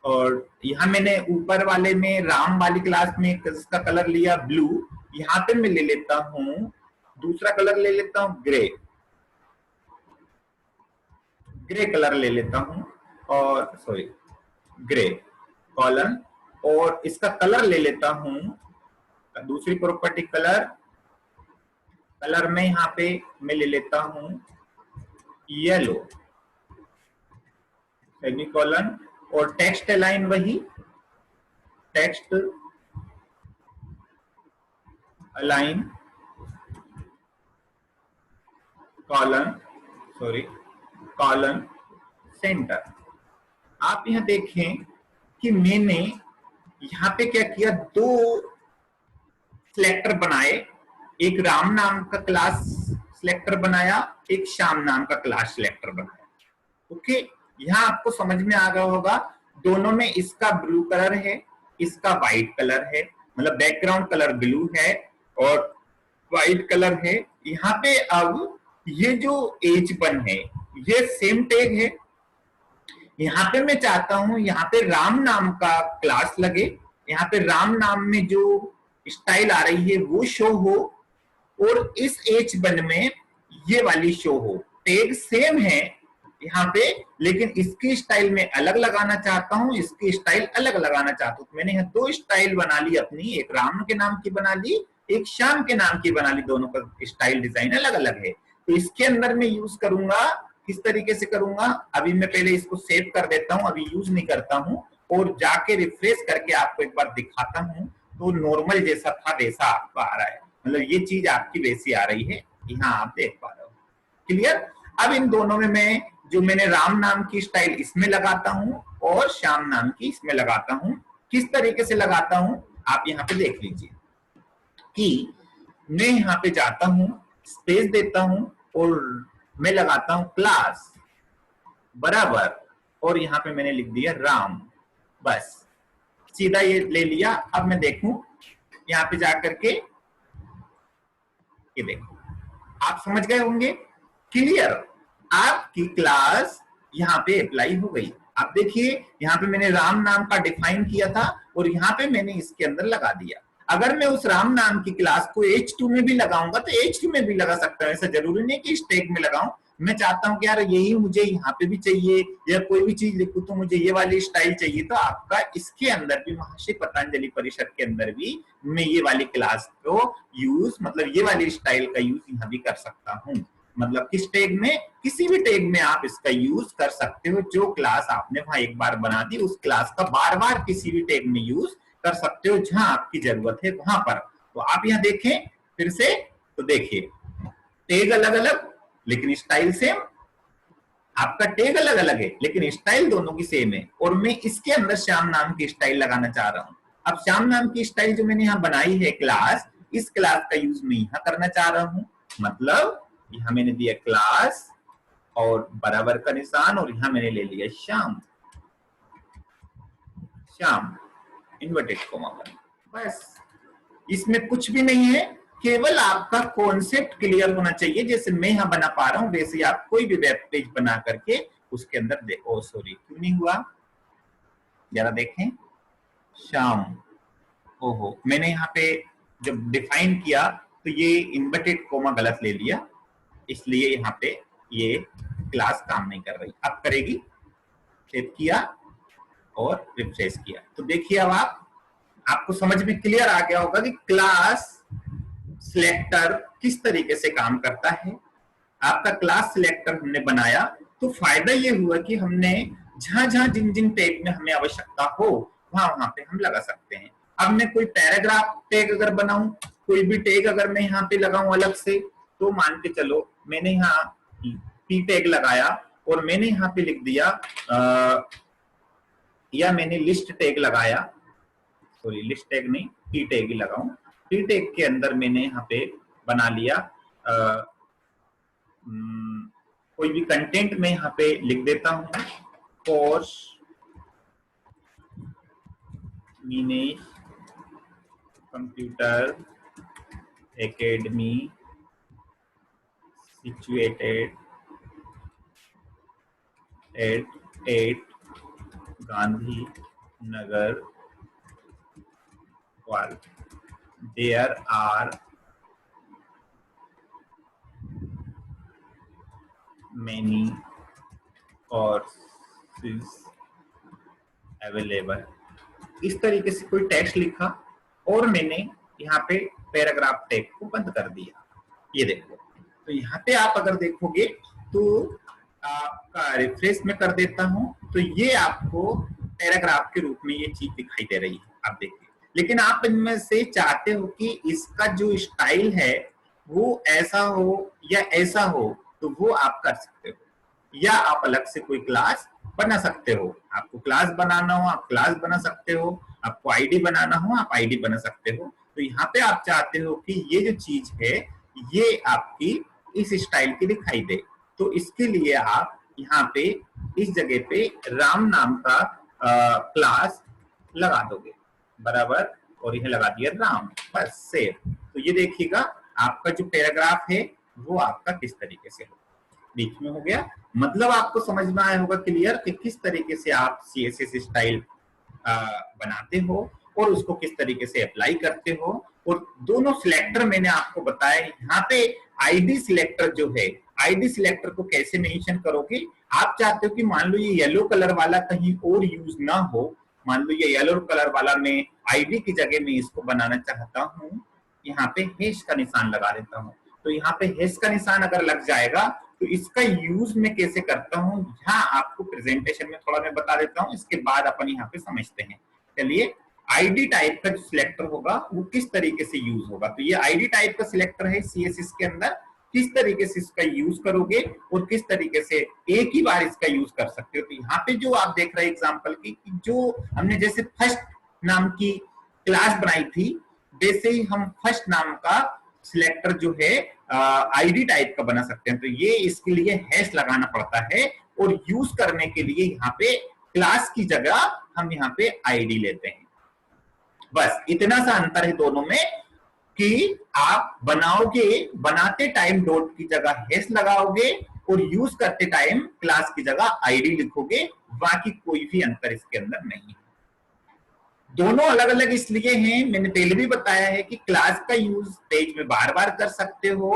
और यहां मैंने ऊपर वाले में राम वाली क्लास में इसका कलर लिया ब्लू, यहां पे मैं ले लेता हूं दूसरा कलर ले लेता हूं ग्रे, ग्रे कलर ले लेता हूं, और सॉरी ग्रे कॉलन, और इसका कलर ले लेता हूं दूसरी प्रॉपर्टी कलर, कलर में यहां पे मैं ले लेता हूं येलो सेमीकोलन, और टेक्स्ट लाइन वही text align colon, sorry colon centre. आप यहां देखें कि मैंने यहां पे क्या किया, दो सिलेक्टर बनाए, एक राम नाम का क्लास सिलेक्टर बनाया, एक श्याम नाम का क्लास सिलेक्टर बनाया। ओके, यहां आपको समझ में आ गया होगा, दोनों में इसका ब्लू कलर है, इसका व्हाइट कलर है, मतलब बैकग्राउंड कलर ब्लू है और व्हाइट कलर है। यहाँ पे अब ये जो H1 है ये सेम टैग है, यहाँ पे मैं चाहता हूं यहाँ पे राम नाम का क्लास लगे, यहाँ पे राम नाम में जो स्टाइल आ रही है वो शो हो, और इस H1 में ये वाली शो हो। टैग सेम है यहाँ पे, लेकिन इसकी स्टाइल में अलग लगाना चाहता हूँ, इसकी स्टाइल अलग लगाना चाहता हूँ। मैंने यहाँ दो स्टाइल बना ली अपनी, एक राम के नाम की बना ली, एक श्याम के नाम की बना ली, दोनों का स्टाइल डिजाइन अलग अलग है। तो इसके अंदर मैं यूज करूंगा, किस तरीके से करूंगा, अभी मैं पहले इसको सेव कर देता हूं, अभी यूज नहीं करता हूं, और जाके रिफ्रेश करके आपको एक बार दिखाता हूं, तो नॉर्मल जैसा था वैसा आपको आ रहा है, मतलब ये चीज आपकी वैसी आ रही है, यहाँ आप देख पा रहे हो। क्लियर? अब इन दोनों में मैं जो मैंने राम नाम की स्टाइल इसमें लगाता हूं और श्याम नाम की इसमें लगाता हूं। किस तरीके से लगाता हूं आप यहाँ पे देख लीजिए कि मैं यहाँ पे जाता हूं, स्पेस देता हूं और मैं लगाता हूं क्लास बराबर, और यहाँ पे मैंने लिख दिया राम, बस सीधा ये ले लिया। अब मैं देखूं यहाँ पे जाकर के, ये देखो आप समझ गए होंगे। क्लियर? आपकी क्लास यहाँ पे अप्लाई हो गई। आप देखिए यहाँ पे मैंने राम नाम का डिफाइन किया था और यहाँ पे मैंने इसके अंदर लगा दिया। अगर मैं उस राम नाम की क्लास को H2 में भी लगाऊंगा तो H2 में भी लगा सकता हूं, ऐसा जरूरी नहीं कि स्टैक में लगाऊं। मैं चाहता हूं कि यार यही मुझे यहाँ पे भी चाहिए या कोई भी चीज लिखूं तो मुझे ये वाली स्टाइल चाहिए, तो आपका इसके अंदर भी महर्षि पतंजलि परिषद के अंदर भी मैं ये वाली क्लास को यूज, मतलब ये वाली स्टाइल का यूज यहाँ भी कर सकता हूँ। मतलब किस टैग में, किसी भी टैग में आप इसका यूज कर सकते हो। जो क्लास आपने वहां एक बार बना दी उस क्लास का बार बार किसी भी टैग में यूज कर सकते हो जहां आपकी जरूरत है वहां पर। तो आप यहाँ देखें फिर से, तो देखिए टैग अलग अलग लेकिन स्टाइल सेम, आपका टैग अलग अलग है लेकिन स्टाइल दोनों की सेम है। और मैं इसके अंदर श्याम नाम की स्टाइल लगाना चाह रहा हूं। अब श्याम नाम की स्टाइल जो मैंने यहाँ बनाई है क्लास, इस क्लास का यूज मैं यहाँ करना चाह रहा हूं। मतलब यहाँ मैंने दिया क्लास और बराबर का निशान और यहाँ मैंने ले लिया श्याम, श्याम इन्वर्टेड कोमा, बस इसमें कुछ भी नहीं है, केवल आपका कॉन्सेप्ट क्लियर होना चाहिए। जैसे मैं यहाँ बना पा रहा हूँ वैसे आप कोई भी वेब पेज बना करके उसके अंदर देखो। सॉरी क्यों नहीं हुआ, जरा देखें, श्याम, ओहो मैंने यहाँ पे जब डिफाइन किया तो ये इन्वर्टेड कोमा गलत ले लिया, इसलिए यहाँ पे ये क्लास काम नहीं कर रही। अब करेगी, सेव किया और रिफ्रेश किया तो देखिए अब आपको समझ में क्लियर आ गया होगा कि क्लास सिलेक्टर किस तरीके से काम करता है। आपका क्लास सिलेक्टर हमने बनाया तो फायदा ये हुआ कि हमने जहां जहां जिन जिन टैग में हमें आवश्यकता हो वहां वहां पे हम लगा सकते हैं। अब मैं कोई पैराग्राफ टैग अगर बनाऊं, कोई भी टैग अगर मैं यहाँ पे लगाऊं अलग से, तो मान के चलो मैंने यहाँ पी टैग लगाया और मैंने यहाँ पे लिख दिया या मैंने लिस्ट टैग लगाया, सॉरी लिस्ट टैग नहीं पी टैग ही लगाऊं। पी टैग के अंदर मैंने यहाँ पे बना लिया कोई भी कंटेंट में यहाँ पे लिख देता हूं, course means computer academy situated at Gandhi Nagar वाल, there are many courses available। इस तरीके से कोई टेक्स्ट लिखा और मैंने यहाँ पे पैराग्राफ टैग को बंद कर दिया। ये देखो, तो यहाँ पे आप अगर देखोगे तो आपका रिफ्रेश में कर देता हूं तो ये आपको पैराग्राफ के रूप में ये चीज दिखाई दे रही है, आप देखिए। लेकिन आप इनमें से चाहते हो कि इसका जो स्टाइल है वो ऐसा हो या ऐसा हो, तो वो आप कर सकते हो, या आप अलग से कोई क्लास बना सकते हो। आपको क्लास बनाना हो आप क्लास बना सकते हो, आपको आईडी बनाना हो आप आईडी बना सकते हो। तो यहाँ पे आप चाहते हो कि ये जो चीज है ये आपकी इस स्टाइल की दिखाई दे, तो इसके लिए आप यहाँ पे इस जगह पे राम नाम का क्लास लगा दोगे बराबर, और यह लगा दिया राम, बस सेव। तो ये देखिएगा आपका जो पैराग्राफ है वो आपका किस तरीके से हो, बीच में हो गया। मतलब आपको समझ में आया होगा क्लियर कि किस तरीके से आप CSS स्टाइल बनाते हो और उसको किस तरीके से अप्लाई करते हो। और दोनों सिलेक्टर मैंने आपको बताया। यहाँ पे आईडी सिलेक्टर जो है, आईडी सिलेक्टर को कैसे मेंशन करोगे, आप चाहते हो कि मान लो ये येलो कलर वाला कहीं और यूज ना हो, मान लो ये येलो कलर वाला मैं आईडी की जगह में इसको बनाना चाहता हूँ, यहाँ पे हैश का निशान लगा देता हूँ। तो यहाँ पे हैश का निशान अगर लग जाएगा तो इसका यूज मैं कैसे करता हूँ, यहाँ आपको प्रेजेंटेशन में थोड़ा मैं बता देता हूँ, इसके बाद अपन यहाँ पे समझते हैं। चलिए, आईडी टाइप का जो सिलेक्टर होगा वो किस तरीके से यूज होगा। तो ये आईडी टाइप का सिलेक्टर है सीएसएस के अंदर, किस तरीके से इसका यूज करोगे और किस तरीके से एक ही बार इसका यूज कर सकते हो। तो यहाँ पे जो आप देख रहे हैं एग्जांपल की, जो हमने जैसे फर्स्ट नाम की क्लास बनाई थी, वैसे ही हम फर्स्ट नाम का सिलेक्टर जो है आईडी टाइप का बना सकते हैं। तो ये इसके लिए हैश लगाना पड़ता है और यूज करने के लिए यहाँ पे क्लास की जगह हम यहाँ पे आईडी लेते हैं। बस इतना सा अंतर है दोनों में कि आप बनाते टाइम डॉट की जगह हैश लगाओगे और यूज करते टाइम क्लास की जगह आईडी लिखोगे, बाकी कोई भी अंतर इसके अंदर नहीं है। दोनों अलग अलग इसलिए हैं, मैंने पहले भी बताया है कि क्लास का यूज पेज में बार बार कर सकते हो,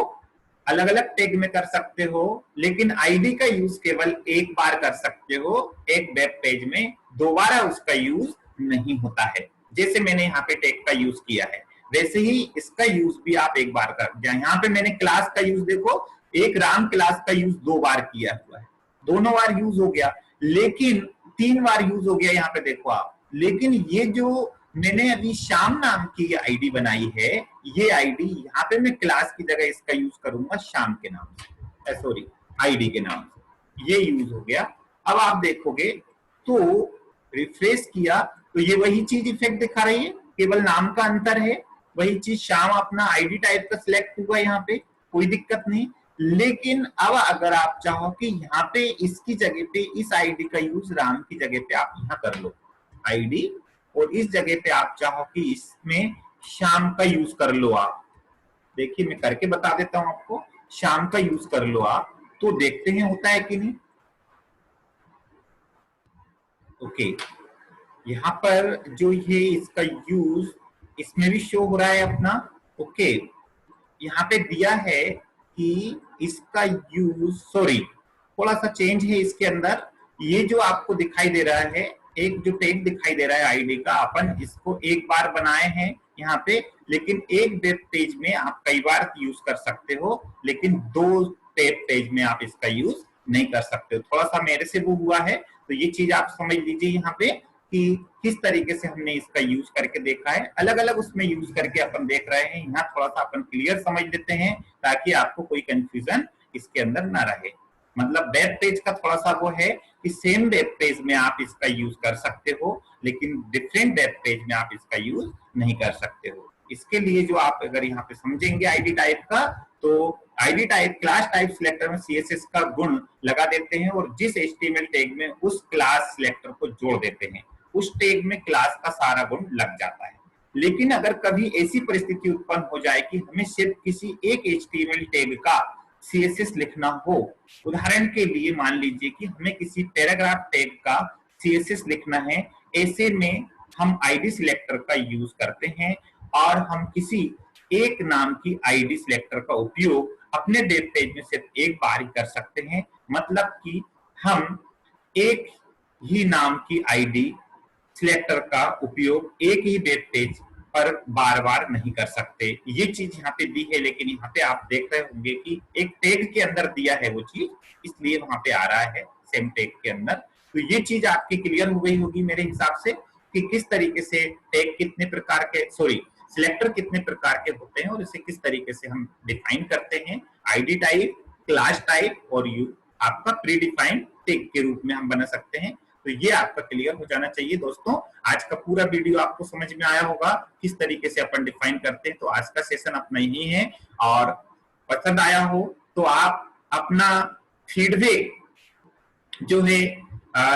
अलग अलग टैग में कर सकते हो, लेकिन आईडी का यूज केवल एक बार कर सकते हो, एक वेब पेज में दोबारा उसका यूज नहीं होता है। जैसे मैंने यहाँ पे टैग का यूज किया है वैसे ही इसका यूज भी आप एक बार कर। यहाँ पे मैंने क्लास का यूज देखो, एक राम क्लास का यूज 2 बार किया हुआ है, दोनों बार यूज हो गया, लेकिन 3 बार यूज हो गया यहाँ पे देखो आप। लेकिन ये जो मैंने अभी श्याम नाम की आईडी बनाई है, ये आईडी यहाँ पे मैं क्लास की जगह इसका यूज करूंगा श्याम के नाम से, सॉरी आईडी के नाम से, ये यूज हो गया। अब आप देखोगे तो रिफ्रेश किया तो ये वही चीज इफेक्ट दिखा रही है, केवल नाम का अंतर है, वही चीज श्याम अपना आईडी टाइप का सिलेक्ट हुआ यहाँ पे, कोई दिक्कत नहीं। लेकिन अब अगर आप चाहो कि यहाँ पे इसकी जगह पे इस आईडी का यूज राम की जगह पे आप यहाँ कर लो आईडी, और इस जगह पे आप चाहो कि इसमें श्याम का यूज कर लो आप, देखिए मैं करके बता देता हूं आपको, श्याम का यूज कर लो आप, तो देखते हैं होता है कि नहीं। ओके, यहाँ पर जो ये इसका यूज इसमें भी शो हो रहा है अपना। ओके, यहाँ पे दिया है कि इसका यूज, सॉरी थोड़ा सा चेंज है इसके अंदर, ये जो आपको दिखाई दे रहा है, एक जो टैग दिखाई दे रहा है आईडी का, अपन इसको एक बार बनाए हैं यहाँ पे, लेकिन एक वेब पेज में आप कई बार यूज कर सकते हो, लेकिन 2 वेब पेज में आप इसका यूज नहीं कर सकते हो। थोड़ा सा मेरे से वो हुआ है, तो ये चीज आप समझ लीजिए यहाँ पे कि किस तरीके से हमने इसका यूज करके देखा है, अलग अलग उसमें यूज करके अपन देख रहे हैं। यहाँ थोड़ा सा अपन क्लियर समझ लेते हैं ताकि आपको कोई कंफ्यूजन इसके अंदर ना रहे। मतलब वेब पेज का थोड़ा सा वो है कि सेम वेब पेज में आप इसका यूज कर सकते हो, लेकिन डिफरेंट वेब पेज में आप इसका यूज नहीं कर सकते हो। इसके लिए जो आप अगर यहाँ पे समझेंगे आईडी टाइप का, तो ID type class type selector में सीएसएस का गुण लगा देते हैं और जिस एचटीएमएल टैग में उस क्लास सिलेक्टर को जोड़ देते हैं, उस टैग में क्लास का सारा गुण लग जाता है। लेकिन अगर कभी ऐसी परिस्थिति उत्पन्न हो जाए कि हमें सिर्फ किसी एक एचटीएमएल टैग का सीएसएस लिखना हो, उदाहरण के लिए मान लीजिए कि हमें किसी पैराग्राफ टैग का सीएसएस लिखना है, ऐसे में हम आईडी सिलेक्टर का यूज करते हैं और हम किसी एक नाम की आईडी सिलेक्टर का उपयोग अपने वेब पेज में सिर्फ एक बार ही कर सकते हैं। मतलब कि हम एक ही नाम की आईडी सिलेक्टर का उपयोग एक ही वेब पेज पर बार बार नहीं कर सकते। ये चीज यहाँ पे दी है, लेकिन यहाँ पे आप देख रहे होंगे कि एक टैग के अंदर दिया है वो चीज, इसलिए वहां पे आ रहा है सेम टैग के अंदर। तो ये चीज आपकी क्लियर हो गई होगी मेरे हिसाब से कि किस तरीके से टैग कितने प्रकार के, सॉरी सिलेक्टर कितने प्रकार के होते हैं और इसे किस तरीके से हम डिफाइन करते हैं। आईडी टाइप, क्लास टाइप और यू आपका प्री डिफाइंड टैग के रूप में हम बना सकते हैं। तो ये आपका क्लियर हो जाना चाहिए दोस्तों। आज का पूरा वीडियो आपको समझ में आया होगा किस तरीके से अपन डिफाइन करते हैं। तो आज का सेशन अपना ही है, और पसंद आया हो तो आप अपना फीडबैक जो है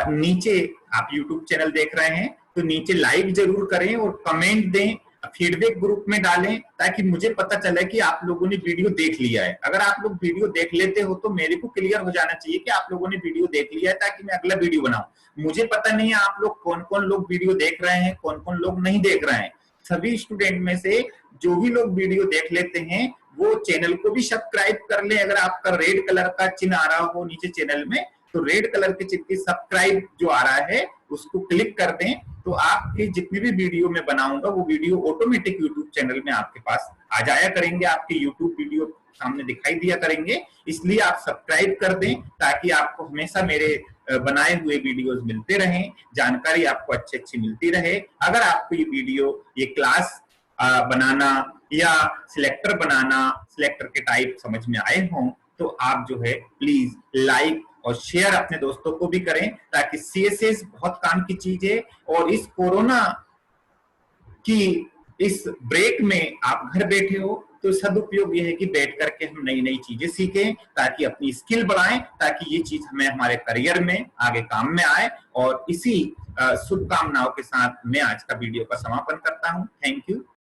नीचे, आप यूट्यूब चैनल देख रहे हैं तो नीचे लाइक जरूर करें और कमेंट दें, फीडबैक ग्रुप में डालें, ताकि मुझे पता चले कि आप लोगों ने वीडियो देख लिया है। अगर आप लोग वीडियो देख लेते हो तो मेरे को क्लियर हो जाना चाहिए कि आप लोगों ने वीडियो देख लिया है, ताकि मैं अगला वीडियो बनाऊं। मुझे पता नहीं है आप लोग कौन कौन लोग वीडियो देख रहे हैं, कौन कौन लोग नहीं देख रहे हैं। सभी स्टूडेंट में से जो भी लोग वीडियो देख लेते हैं वो चैनल को भी सब्सक्राइब कर ले। अगर आपका रेड कलर का चिन्ह आ रहा हो नीचे चैनल में, तो रेड कलर के चिन्ह की सब्सक्राइब जो आ रहा है उसको क्लिक कर दें, तो आपके जितनी भी वीडियो मैं बनाऊंगा वो वीडियो ऑटोमेटिक यूट्यूब चैनल में आपके पास आ जाया करेंगे, आपके यूट्यूब वीडियो सामने दिखाई दिया करेंगे, इसलिए आप सब्सक्राइब कर दें ताकि आपको हमेशा मेरे बनाए हुए वीडियोस मिलते रहें, जानकारी आपको अच्छी मिलती रहे। अगर आपको ये वीडियो, ये क्लास बनाना या सिलेक्टर बनाना, सिलेक्टर के टाइप समझ में आए हों तो आप जो है प्लीज लाइक और शेयर अपने दोस्तों को भी करें, ताकि सीएसएस बहुत काम की चीज है। और इस कोरोना की इस ब्रेक में आप घर बैठे हो तो सदुपयोग यह है कि बैठ करके हम नई नई चीजें सीखें, ताकि अपनी स्किल बढ़ाएं, ताकि ये चीज हमें हमारे करियर में आगे काम में आए। और इसी शुभकामनाओं के साथ मैं आज का वीडियो का समापन करता हूं। Thank you.